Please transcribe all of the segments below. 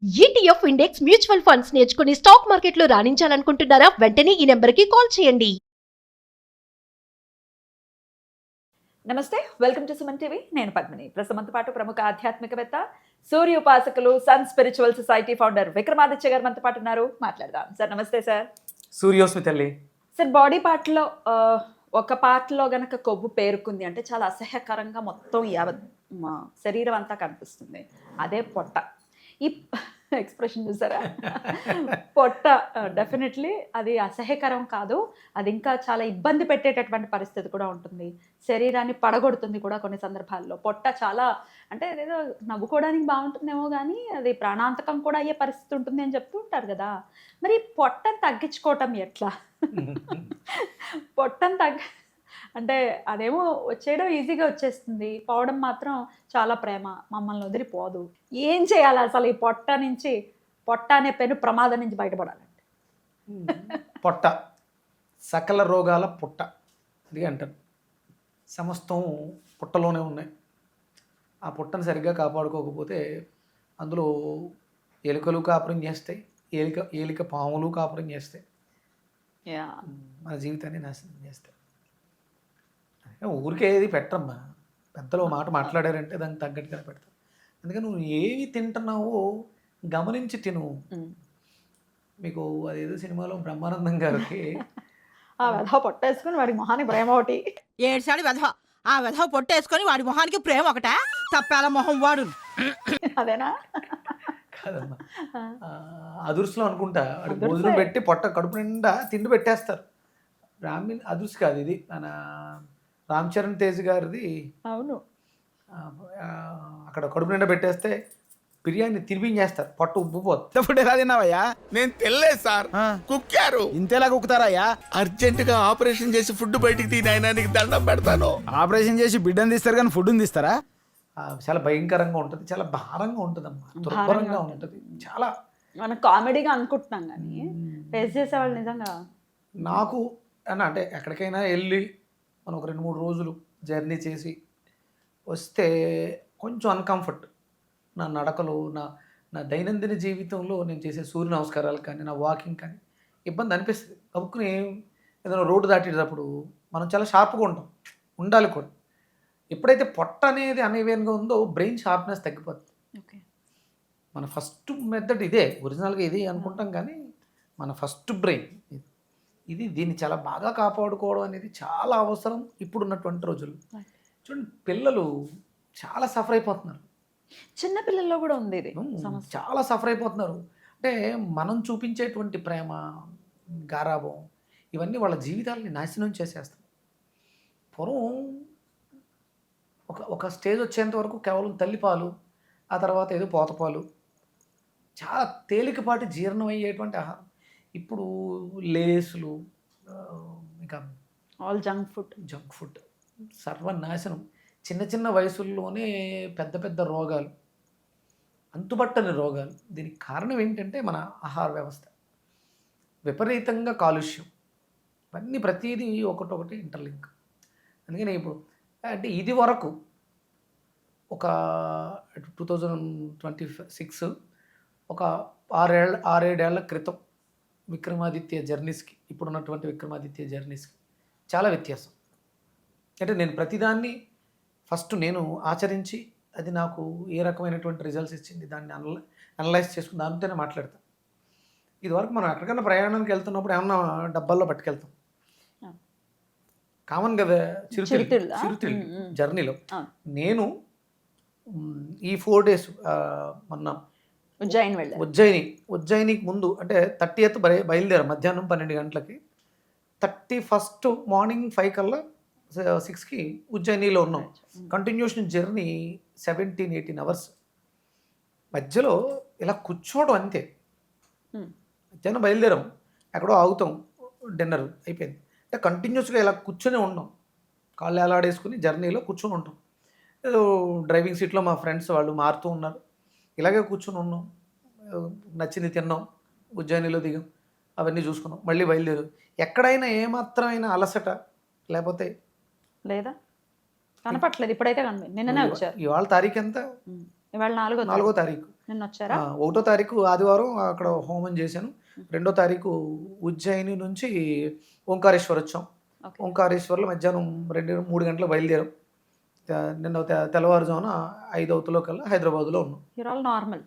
ETF index mutual funds నేర్చుకుని stock మార్కెట్లో రాణించాలనుకుంటున్నారా? వెంటనే ఈ నెంబర్కి కాల్ చేయండి. నమస్తే, వెల్కమ్ టు సుమన్ టీవీ. నేను పద్మిని. ప్రస్తుతంతో పాటు ప్రముఖ ఆధ్యాత్మికవేత్త, సూర్య ఉపాసకులు, sun spiritual society founder Vikramaditya గారు మనతో పాటు ఉన్నారు. మాట్లాడదాం. సార్ నమస్తే. సార్ సూర్యోస్మి తల్లి. సార్, బాడీ పార్ట్లో ఒక పార్ట్లో గనక కొవ్వు పేరుకుంది అంటే చాలా అసహ్యకరంగా మొత్తం మా శరీరం అంతా కనిపిస్తుంది. అదే పొట్ట. ఈ ఎక్స్ప్రెషన్ చూసారా? పొట్ట డెఫినెట్లీ అది అసహ్యకరం కాదు, అది ఇంకా చాలా ఇబ్బంది పెట్టేటటువంటి పరిస్థితి కూడా ఉంటుంది. శరీరాన్ని పడగొడుతుంది కూడా కొన్ని సందర్భాల్లో. పొట్ట చాలా అంటే ఏదో నవ్వుకోవడానికి బాగుంటుందేమో కానీ అది ప్రాణాంతకం కూడా అయ్యే పరిస్థితి ఉంటుంది అని చెప్తూ ఉంటారు కదా. మరి పొట్టను తగ్గించుకోవటం ఎట్లా? పొట్టను అంటే అదేమో వచ్చేయడం ఈజీగా వచ్చేస్తుంది, పోవడం మాత్రం చాలా ప్రేమ, మమ్మల్ని వదిలిపోదు. ఏం చేయాలి అసలు ఈ పొట్ట అనే పెను ప్రమాదం నుంచి బయటపడాలంటే? పొట్ట సకల రోగాల పుట్ట అది అంటారు. సమస్తం పుట్టలోనే ఉన్నాయి. ఆ పుట్టను సరిగ్గా కాపాడుకోకపోతే అందులో ఎలుకలు కాపురం చేస్తాయి, ఏలిక పాములు కాపురం చేస్తాయి, మన జీవితాన్ని నాశనం చేస్తాయి. ఊరికే ఏది పెట్టమ్మా, పెద్దలు మాట మాట్లాడారంటే దానికి తగ్గట్టుగా పెడతారు. అందుకని నువ్వు ఏవి తింటున్నావో గమనించి తిను. మీకు అదేదో సినిమాలో బ్రహ్మానందం గారికి ఆ వెధవ పొట్టేసుకుని వాడి మొహానికి ప్రేమ ఒకటి, ఏడ్చాడు వెధవ. ఆ వెధవ పొట్టేసుకొని వాడి మొహానికి ప్రేమ ఒకటా? తప్పాల మొహం వాడు. అదేనా? కాదమ్మా, అదుర్సులో అనుకుంటా వాడికి భోజనం పెట్టి పొట్ట కడుపు నిండా తిండి పెట్టేస్తారు. బ్రాహ్మణ్ అదుర్సు కాదు ఇది, మన రామ్ చరణ్ తేజ్ గారిది. అవును, అక్కడ కడుపు నిండా పెట్టేస్తే బిర్యానీ తినిపించేస్తారు, పొట్ట ఉబ్బిపోతుంది. ఫుడ్ ఎలా తిన్నావయ్యా? నేను తెల్లేదు సార్, కుక్కారు. ఇంతేలా కుక్కుతారయ్యా? అర్జెంట్ గా ఆపరేషన్ చేసి ఫుడ్ బయటికి తీనైనా నీకు దండం పెడతాను. ఆపరేషన్ చేసి బిడ్డను తీస్తారు కానీ ఫుడ్ తీస్తారా? చాలా భయంకరంగా ఉంటుంది, చాలా భారంగా ఉంటుంది అమ్మా, దుర్భరంగా ఉంటుంది. చాలా మనం కామెడీగా అనుకుంటున్నాం కానీ ఫేస్ చేసేవాళ్ళు నిజంగా. నాకు అంటే ఎక్కడికైనా వెళ్ళి మనం ఒక 2-3 రోజులు జర్నీ చేసి వస్తే కొంచెం అన్కంఫర్ట్, నా నడకలు, నా దైనందిన జీవితంలో నేను చేసే సూర్య నమస్కారాలు కానీ, నా వాకింగ్ కానీ ఇబ్బంది అనిపిస్తుంది. కబుక్కుని ఏదైనా రోడ్డు దాటేటప్పుడు మనం చాలా షార్ప్గా ఉండాలి కూడా. ఎప్పుడైతే పొట్ట అనేది అనేవేన్గా ఉందో బ్రెయిన్ షార్ప్నెస్ తగ్గిపోతుంది. ఓకే, మన ఫస్ట్ మెథడ్ ఇదే, ఒరిజినల్గా ఇది అనుకుంటాం కానీ మన ఫస్ట్ బ్రెయిన్ ఇది. దీన్ని చాలా బాగా కాపాడుకోవడం అనేది చాలా అవసరం ఇప్పుడున్నటువంటి రోజులు. చూడండి, పిల్లలు చాలా సఫర్ అయిపోతున్నారు. చిన్న పిల్లల్లో కూడా ఉంది ఇది సమస్య. చాలా సఫర్ అయిపోతున్నారు. అంటే మనం చూపించేటువంటి ప్రేమ, గారాబం ఇవన్నీ వాళ్ళ జీవితాలని నాశనం చేసేస్తాయి. పూర్వం ఒక స్టేజ్ వచ్చేంత వరకు కేవలం తల్లిపాలు, ఆ తర్వాత ఏదో పోతపాలు, చాలా తేలికపాటి జీర్ణం అయ్యేటువంటి ఆహారం. ఇప్పుడు లేసులు, ఇంకా ఆల్ జంక్ ఫుడ్ సర్వనాశనం. చిన్న వయసుల్లోనే పెద్ద రోగాలు, అంతుబట్టని రోగాలు. దీనికి కారణం ఏంటంటే మన ఆహార వ్యవస్థ, విపరీతంగా కాలుష్యం, ఇవన్నీ ప్రతిదీ ఒకటొకటి ఇంటర్లింక్. అందుకని ఇప్పుడు అంటే ఇది వరకు ఒక 2026 ఒక 6-7 ఏళ్ల క్రితం విక్రమాదిత్య జర్నీస్కి ఇప్పుడున్నటువంటి విక్రమాదిత్య జర్నీస్కి చాలా వ్యత్యాసం. అంటే నేను ప్రతిదాన్ని ఫస్ట్ నేను ఆచరించి అది నాకు ఏ రకమైనటువంటి రిజల్ట్స్ ఇచ్చింది దాన్ని అనలైజ్ చేసుకుని దానితోనే మాట్లాడతాను. ఇదివరకు మనం ఎక్కడికైనా ప్రయాణానికి వెళ్తున్నప్పుడు ఏమన్నా డబ్బాల్లో పట్టుకెళ్తాం, కామన్ కదా. చిరుతిళ్ళు జర్నీలో నేను ఈ 4 days మొన్న ఉజ్జయినికి ముందు అంటే 30th బయలుదేరా మధ్యాహ్నం 12 గంటలకి. 31st మార్నింగ్ 5 కల్లా 6కి ఉజ్జయినిలో ఉన్నాం. Continuation journey 17-18 hours. మధ్యలో ఇలా కూర్చోవడం అంతే. మధ్యాహ్నం బయలుదేరాం, ఎక్కడో ఆగుతాం, డిన్నర్ అయిపోయింది. అంటే కంటిన్యూస్గా ఇలా కూర్చొని ఉన్నాం, కాళ్ళు ఎలాడేసుకుని జర్నీలో కూర్చొని ఉంటాం. ఏదో డ్రైవింగ్ సీట్లో మా ఫ్రెండ్స్ వాళ్ళు మారుతూ ఉన్నారు, ఇలాగే కూర్చొని ఉన్నాం, నచ్చింది తిన్నాం, ఉజ్జయినిలో దిగాం, అవన్నీ చూసుకున్నాం, మళ్ళీ బయలుదేరు. ఎక్కడైనా ఏమాత్రమైన అలసట లేకపోతే లేదా కనపట్లేదు. ఇప్పుడైతే కనిపి నిన్ననే వచ్చారు. ఇవాళ తారీఖు ఎంత? ఇవాళ 4వ తారీఖు. నిన్న వచ్చారా? 1వ తారీఖు ఆదివారం అక్కడ హోమం చేశాను. 2వ తారీఖు ఉజ్జయిని నుంచి ఓంకారేశ్వర్ వచ్చాం. ఓకే. ఓంకారేశ్వర్లో మధ్యాహ్నం 2-3 గంటలకు బయలుదేరాం. నిన్న తెల్లవారుజామున 5 అవుతులో కల్లా హైదరాబాద్లో ఉన్నాం. యూర్ ఆల్ నార్మల్,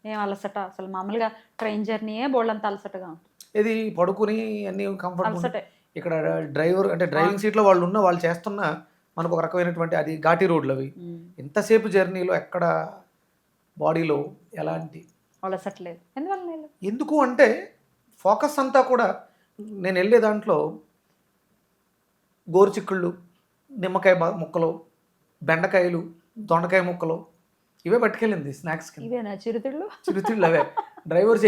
ఏం అలసట అసలు? మామూలుగా ట్రైన్ జర్నీయే బోల్డంత అలసటగా ఉంటుంది. ఇది పడుకుని అన్ని కంఫర్ట్. అలసటే. ఇక్కడ డ్రైవర్ అంటే డ్రైవింగ్ సీట్లో వాళ్ళు చేస్తున్న మనకు ఒక రకమైనటువంటి అది ఘాటీ రోడ్లు అవి. ఎంతసేపు జర్నీలో ఎక్కడ బాడీలో ఎలాంటి అలసట్లేదు. ఎందువల్ల లేదు? ఎందుకు అంటే ఫోకస్ అంతా కూడా నేను వెళ్ళే దాంట్లో గోరుచిక్కుళ్ళు, నిమ్మకాయ ముక్కలు, బెండకాయలు, దొండకాయ ముక్కలు ఇవే పట్టుకెళ్ళింది స్నాక్స్ కింద. ఇవేనా చిరుతిళ్ళు? చిరుతిళ్ళు అవే. డ్రైవర్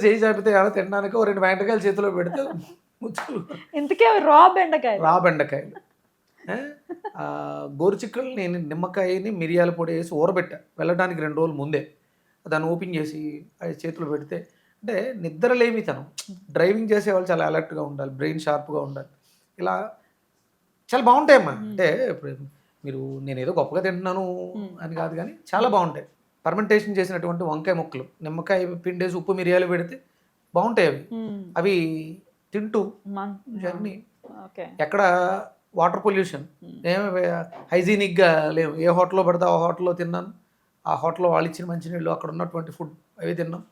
చేయి చాపితే ఎలా తినడానికి 2 బెండకాయలు చేతిలో పెడితే ముచ్చులు ఇంతకే రా బెండకాయలు. గోరుచిక్కులు నేను నిమ్మకాయని మిరియాల పొడి వేసి ఊరబెట్టా వెళ్ళడానికి 2 రోజుల ముందే. దాన్ని ఓపెన్ చేసి అది చేతిలో పెడితే అంటే నిద్రలేమితనం. డ్రైవింగ్ చేసే వాళ్ళు చాలా అలర్ట్గా ఉండాలి, బ్రెయిన్ షార్ప్గా ఉండాలి. ఇలా చాలా బాగుంటాయమ్మా. అంటే ఇప్పుడు మీరు నేను ఏదో గొప్పగా తింటున్నాను అని కాదు, కానీ చాలా బాగుంటాయి. ఫర్మెంటేషన్ చేసినటువంటి వంకాయ ముక్కలు, నిమ్మకాయ పిండేసి ఉప్పు మిరియాలు పెడితే బాగుంటాయి అవి. అవి తింటూ జర్నీ ఎక్కడ వాటర్ పొల్యూషన్ ఏమి హైజీనిక్గా లేవు. ఏ హోటల్లో పడితే ఆ హోటల్లో తిన్నాను. ఆ హోటల్లో వాళ్ళు ఇచ్చిన మంచినీళ్ళు, అక్కడ ఉన్నటువంటి ఫుడ్ అవి తిన్నాం.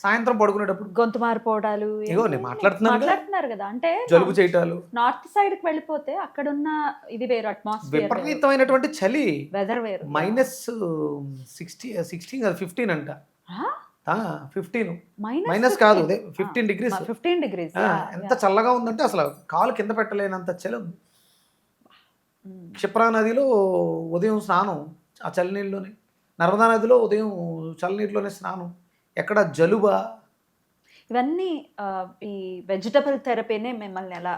సాయంత్రం పడుకునేటప్పుడు గొంతు మారిపోవడాలు. ఇగో నేను మాట్లాడుతున్నారు కదా, అంటే జలుబు చేయటాలు. నార్త్ సైడ్ కి వెళ్ళిపోతే అక్కడున్న ఇది వేరు, అట్మాస్ఫియర్ విపరీతమైనటువంటి చలి, వెదర్ వేరు. -16 కాదు 15 అంట. 15 Minus మైనస్ కాదు, 15 డిగ్రీస్. 15 degrees. ఎంత చల్లగా ఉందంటే అసలు కాలు కింద పెట్టలేనంత చలి ఉంది. క్షిప్రా నదిలో ఉదయం స్నానం ఆ చల్లనీళ్ళలోనే, నర్మదా నదిలో ఉదయం చల్లనీటిలోనే స్నానం. ఎక్కడ జలుబా? ఇవన్నీ ఈ వెజిటబుల్ థెరపీనే మిమ్మల్ని ఎలా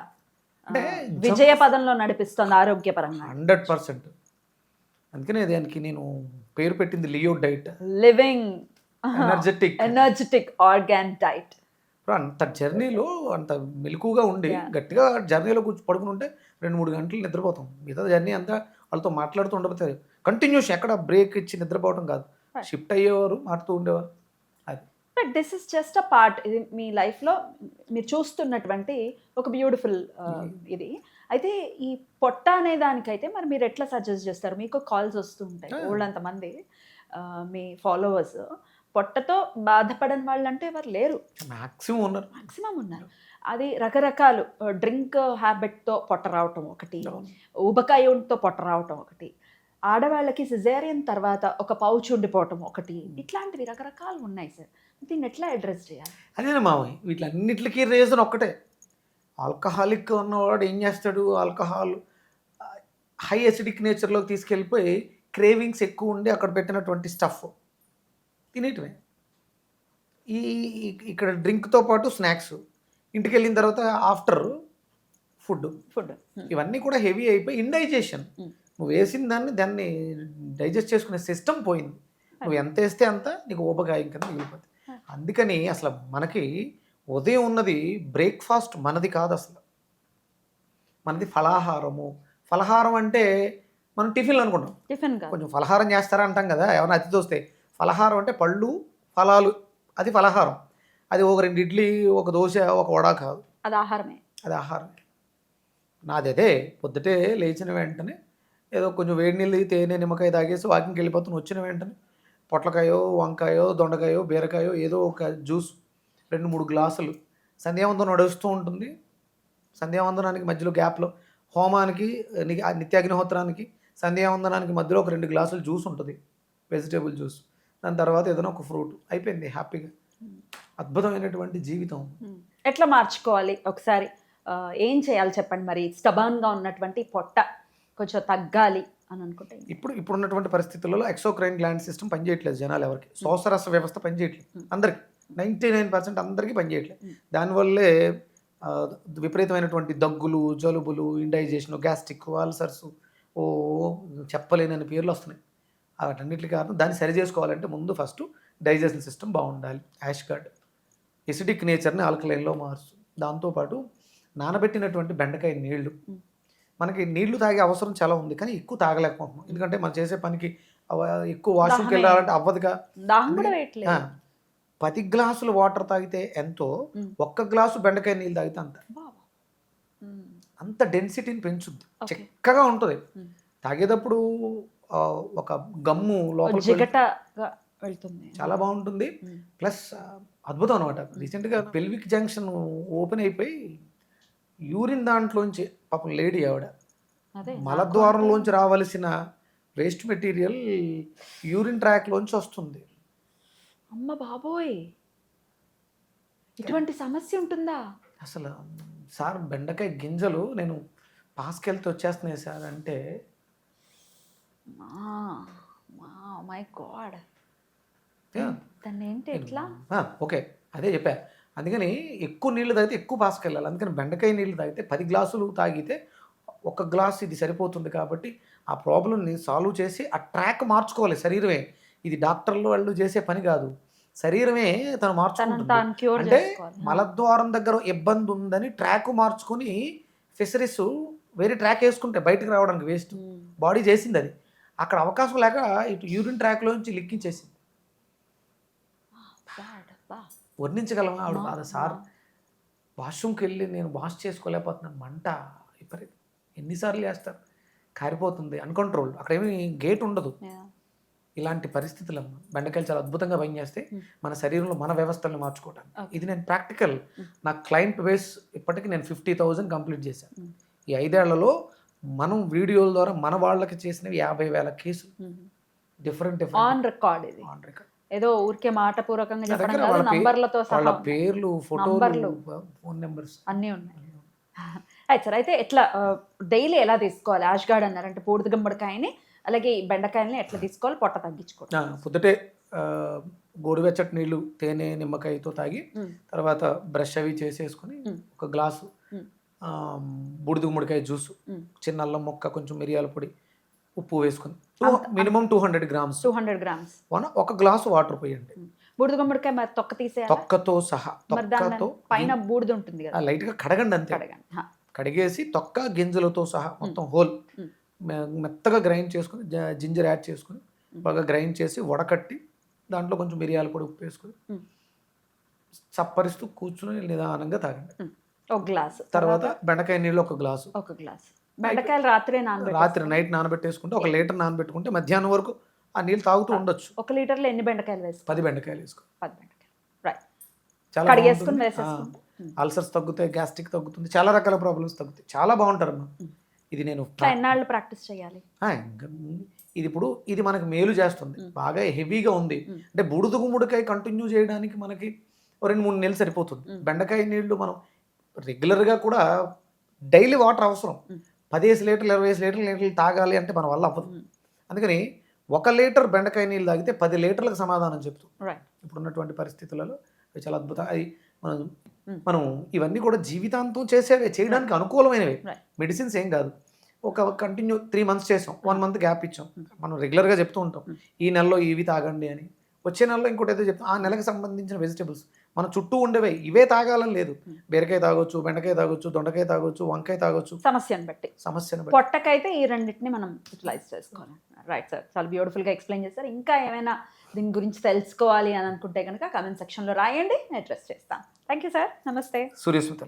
అంటే విజయ పదంలో నడిపిస్తుంది ఆరోగ్యపరంగా? 100%. అందుకనే దానికి నేను పేరు పెట్టింది Leo diet, living energetic organ diet. అంత జర్నీలో అంత మెలకుగా ఉండి గట్టిగా జర్నీలో కూర్చొని పడుకుని ఉంటే 2-3 గంటలు నిద్రపోతాం. మిగతా జర్నీ అంతా వాళ్ళతో మాట్లాడుతూ ఉండబోతే కంటిన్యూస్, ఎక్కడ బ్రేక్ ఇచ్చి నిద్రపోవడం కాదు. షిఫ్ట్ అయ్యేవారు, మారుతూ ఉండేవారు. అది but this is just a part. ఇది మీ లైఫ్లో మీరు చూస్తున్నటువంటి ఒక బ్యూటిఫుల్ ఇది. అయితే ఈ పొట్ట అనే దానికైతే మరి మీరు ఎట్లా సజెస్ట్ చేస్తారు? మీకు కాల్స్ వస్తూ ఉంటాయి ఊళ్ళంతమంది మీ ఫాలోవర్స్. పొట్టతో బాధపడని వాళ్ళు అంటే ఎవరు లేరు, మ్యాక్సిమం ఉన్నారు. అది రకరకాలు డ్రింక్ హ్యాబిట్తో పొట్ట రావటం ఒకటి, ఊబకాయంతో పొట్ట రావటం ఒకటి, ఆడవాళ్ళకి సిజేరియన్ తర్వాత ఒక పౌచ్ ఉండిపోవటం ఒకటి, ఇట్లాంటివి రకరకాలు ఉన్నాయి సార్. దీన్ని ఎట్లా అడ్రస్ చేయాలి? అదేనా మామయ్య, వీటిలన్నిటికీ రీజన్ ఒక్కటే. ఆల్కహాలిక్ ఉన్నవాడు ఏం చేస్తాడు, ఆల్కహాల్ హై అసిడిక్ నేచర్లోకి తీసుకెళ్ళిపోయి క్రేవింగ్స్ ఎక్కువ ఉండి అక్కడ పెట్టినటువంటి స్టఫ్ తినేటివే. ఇక్కడ డ్రింక్తో పాటు స్నాక్స్, ఇంటికి వెళ్ళిన తర్వాత ఆఫ్టర్ ఫుడ్ ఇవన్నీ కూడా హెవీ అయిపోయి ఇండైజెషన్. నువ్వు వేసిన దాన్ని డైజెస్ట్ చేసుకునే సిస్టమ్ పోయింది. నువ్వు ఎంత వేస్తే అంత నీకు ఊబకాయం కింద మిగిలిపోతుంది. అందుకని అసలు మనకి ఉదయం ఉన్నది బ్రేక్ఫాస్ట్ మనది కాదు, అసలు మనది ఫలాహారము. ఫలహారం అంటే మనం టిఫిన్లు అనుకుంటాం, టిఫిన్ కొంచెం ఫలహారం చేస్తారా అంటాం కదా ఏమైనా అతిథి వస్తే. ఫలహారం అంటే పళ్ళు ఫలాలు, అది ఫలహారం. అది ఒక 2 ఇడ్లీ, ఒక దోశ, ఒక వడ కాదు, అది ఆహారమే. అది ఆహారమే. నాది అదే, పొద్దుటే లేచిన వెంటనే ఏదో కొంచెం వేడి నీళ్ళు, తేనె, నిమ్మకాయ తాగేసి వాకింగ్కి వెళ్ళిపోతాను. వచ్చిన వెంటనే పొట్లకాయో, వంకాయో, దొండకాయో, బీరకాయో ఏదో ఒక జ్యూస్ 2-3 గ్లాసులు. సంధ్యావందనం నడుస్తూ ఉంటుంది. సంధ్యావందనానికి మధ్యలో గ్యాప్లో హోమానికి, నిత్యాగ్నిహోత్రానికి, సంధ్యావందనానికి మధ్యలో ఒక 2 గ్లాసులు జ్యూస్ ఉంటుంది, వెజిటేబుల్ జ్యూస్. దాని తర్వాత ఏదైనా ఒక ఫ్రూట్, అయిపోయింది హ్యాపీగా. అద్భుతమైనటువంటి జీవితం. ఎట్లా మార్చుకోవాలి ఒకసారి, ఏం చేయాలి చెప్పండి? మరి స్టబాన్గా ఉన్నటువంటి పొట్ట కొంచెం తగ్గాలి అని అనుకుంటే ఇప్పుడు ఉన్నటువంటి పరిస్థితులలో ఎక్సోక్రైన్ గ్లాండ్ సిస్టమ్ పనిచేయట్లేదు జనాలు ఎవరికి. శ్వాసరస వ్యవస్థ పనిచేయట్లేదు అందరికి, 99% అందరికీ పనిచేయట్లేదు. దానివల్లే విపరీతమైనటువంటి దగ్గులు, జలుబులు, ఇండైజేషన్, గ్యాస్ట్రిక్, అల్సర్స్, చెప్పలేనని పేర్లు వస్తున్నాయి. వాటన్నిటికి కారణం దాన్ని సరి చేసుకోవాలంటే ముందు ఫస్ట్ డైజెషన్ సిస్టమ్ బాగుండాలి. యాష్ గార్డ్ ఎసిడిక్ నేచర్ని ఆల్కలైన్లో మార్చు. దాంతోపాటు నానబెట్టినటువంటి బెండకాయ నీళ్లు, మనకి నీళ్లు తాగే అవసరం చాలా ఉంది కానీ ఎక్కువ తాగలేకపోతున్నాం. ఎందుకంటే మనం చేసే పనికి ఎక్కువ వాష్రూమ్కి దాహమే. వెళ్ళాలంటే అవ్వదుగా. దాహం కూడా వేయట్లేదు. 10 గ్లాసులు వాటర్ తాగితే ఎంతో, ఒక్క గ్లాసు బెండకాయ నీళ్ళు తాగితే అంత. బాబా. అంత డెన్సిటీని పెంచుద్ది, Okay. చిక్కగా ఉంటుంది. తాగేటప్పుడు ఒక గమ్ము లోపల జిగటగా వెళ్తుంది. చాలా బాగుంటుంది. ప్లస్ అద్భుతం అనమాట. రీసెంట్గా పెల్విక్ జంక్షన్ ఓపెన్ అయిపోయి యూరిన్ దాంట్లోంచి పాపం లేడీ ఆవిడ అదే మలద్వారంలోంచి రావాల్సిన వేస్ట్ మెటీరియల్ యూరిన్ ట్రాక్లోంచి వస్తుంది. అమ్మ బాబోయ్, ఇటువంటి సమస్య ఉంటుందా? అసలు సార్ బెండకాయ గింజలు నేను పాస్కెళ్తే వచ్చేస్తున్నాయి సార్ అంటే, మై గాడ్, yeah. దాన్ని ఏంటి ఎట్లా? ఓకే, అదే చెప్పా. అందుకని ఎక్కువ నీళ్ళు తాగితే ఎక్కువ పాస్కెళ్ళాలి. అందుకని బెండకాయ నీళ్ళు తాగితే 10 గ్లాసులు తాగితే 1 గ్లాస్ ఇది సరిపోతుంది. కాబట్టి ఆ ప్రాబ్లమ్ని సాల్వ్ చేసి ఆ ట్రాక్ మార్చుకోవాలి శరీరమే. ఇది డాక్టర్లు వాళ్ళు చేసే పని కాదు, శరీరమే తను మార్చుకుంటుంది. తాను క్యూర్ అంటే చేసుకోవాలి. మలద్వారం దగ్గర ఇబ్బంది ఉందని ట్రాక్ మార్చుకొని ఫిషరీస్ వేరే ట్రాక్ వేసుకుంటే బయటకు రావడానికి వేస్ట్. బాడీ చేసింది అది, అక్కడ అవకాశం లేక ఇటు యూరిన్ ట్రాక్లోంచి లిక్కించేసింది. వర్ణించగలమా ఆవిడ బాధ? సార్ వాష్రూమ్కి వెళ్ళి నేను వాష్ చేసుకోలేకపోతున్నాను, మంట విపరీతం, ఎన్నిసార్లు చేస్తారు, కారిపోతుంది, అన్కంట్రోల్, అక్కడ ఏమి గేట్ ఉండదు. ఇలాంటి పరిస్థితులమ్మా బెండకాయలు చాలా అద్భుతంగా పనిచేస్తే మన శరీరంలో మన వ్యవస్థలను మార్చుకోవటానికి. ఇది నేను ప్రాక్టికల్, నా క్లయింట్ బేస్ ఇప్పటికి నేను 50,000 కంప్లీట్ చేశాను. ఈ 5 ఏళ్లలో మనం వీడియోల ద్వారా మన వాళ్ళకి చేసినవి 50,000 కేసులు, డిఫరెంట్ ఆన్ రికార్డ్. ఇది ఆన్ రికార్డ్. ఏదో ఊరికే మాట పూర్వకంగా చెప్పడం దగ్గర కాదు, వాళ్ళ నంబర్లతో వాళ్ళ సహా పేర్లు, నంబర్లు. ఫోటోలు, ఫోన్ నెంబర్స్ అన్నీ ఉన్నాయి. అయితే సార్, అయితే ఎట్లా డైలీ ఎలా తీసుకోవాలి? యాష్ గార్డ్ అన్నారు అంటే బూడిద గుమ్మడికాయని, అలాగే ఈ బెండకాయలని ఎట్లా తీసుకోవాలి? పొట్ట తగ్గించుకోవాలి. పొద్దుటే గోరువెచ్చటి నీళ్ళు తేనె నిమ్మకాయతో తాగి తర్వాత బ్రష్ అవి చేసేసుకుని 1 గ్లాసు బూడిద గుమ్మడికాయ జ్యూసు, చిన్న అల్లం మొక్క, కొంచెం మిరియాల పొడి, ఉప్పు వేసుకుని minimum 200 grams 200 grams 1 glass water పోయండి. బూడిద గుమ్మడికాయ మరి తొక్క తీసేయాలి? తొక్కతో సహా, మరి దాని తొక్కతో పైన బూడిద ఉంటుంది కదా, లైట్గా కడగండి అంతే. కడగండి. హా. కడిగేసి తొక్క గింజలతో సహా మొత్తం హోల్ మెత్తగా గ్రైండ్ చేసుకుని జింజర్ యాడ్ చేసుకుని బాగా గ్రైండ్ చేసి వడకట్టి దాంట్లో కొంచెం మిరియాల పొడి, ఉప్పు వేసుకుని చప్పరిస్తూ కూర్చుని నిదానంగా తాగండి. 1 గ్లాస్ తర్వాత బెండకాయ నీళ్ళు 1 గ్లాసు. 1 గ్లాస్ బెండకాయలు రాత్రి రాత్రి నైట్ నానబెట్టేసుకుంటే 1 లీటర్ నానబెట్టుకుంటే మధ్యాహ్నం వరకు ఆ నీళ్ళు తాగుతూ ఉండొచ్చు. 1 లీటర్లో ఎన్ని బెండకాయలు వేసుకో? 10 బెండకాయలు వేసుకో. 10 బెండకాయలు. రైట్. చాలా కడిగేసుకుని బాగుంటుంది. వేసేసుకుంటే అల్సర్స్ తగ్గుతాయి, గ్యాస్ట్రిక్ తగ్గుతుంది, చాలా రకాల ప్రాబ్లమ్స్ తగ్గుతాయి. చాలా బాగుంటారమ్మా. ఇది నేను ఎన్నాళ్ళు ప్రాక్టీస్ చేయాలి? ఇది ఇప్పుడు ఇది మనకి మేలు చేస్తుంది, బాగా హెవీగా ఉంది అంటే బూడిద గుమ్మడికాయ కంటిన్యూ చేయడానికి మనకి 2-3 నెలలు సరిపోతుంది. బెండకాయ నీళ్లు మనం రెగ్యులర్గా కూడా డైలీ వాటర్ అవసరం. 15 లీటర్లు 20 లీటర్లు తాగాలి అంటే మన వల్ల అవ్వదు. అందుకని 1 లీటర్ బెండకాయ నీళ్ళు తాగితే 10 లీటర్లకు సమాధానం చెప్తాం. ఇప్పుడున్నటువంటి పరిస్థితులలో అవి చాలా అద్భుతం. అది మనం ఇవన్నీ కూడా జీవితాంతం చేసేవే, చేయడానికి అనుకూలమైనవి, మెడిసిన్స్ ఏం కాదు. ఒక కంటిన్యూ 3 మంత్స్ చేసాం, 1 మంత్ గ్యాప్ ఇచ్చాం. మనం రెగ్యులర్గా చెప్తూ ఉంటాం ఈ నెలలో ఇవి తాగండి అని, వచ్చే నెలలో ఇంకోటి ఏదో చెప్తాం. ఆ నెలకు సంబంధించిన వెజిటబుల్స్ మన చుట్టూ ఉండేవే, ఇవే తాగాలని లేదు. బీరకాయ తాగొచ్చు, బెండకాయ తాగొచ్చు, దొండకాయ తాగొచ్చు, వంకాయ తాగొచ్చు, సమస్యను బట్టి. పొట్టకైతే ఈ రెండింటిని మనం యూటిలైజ్ చేసుకోవాలి. రైట్ సార్, చాలా బ్యూటిఫుల్గా ఎక్స్ప్లెయిన్ చేస్తారు. ఇంకా ఏమైనా దీని గురించి తెలుసుకోవాలి అని అనుకుంటే కనుక కామెంట్ సెక్షన్లో రాయండి, నేను అడ్రస్ చేస్తాను. థ్యాంక్ యూ సార్, నమస్తే. సూర్యస్మిత.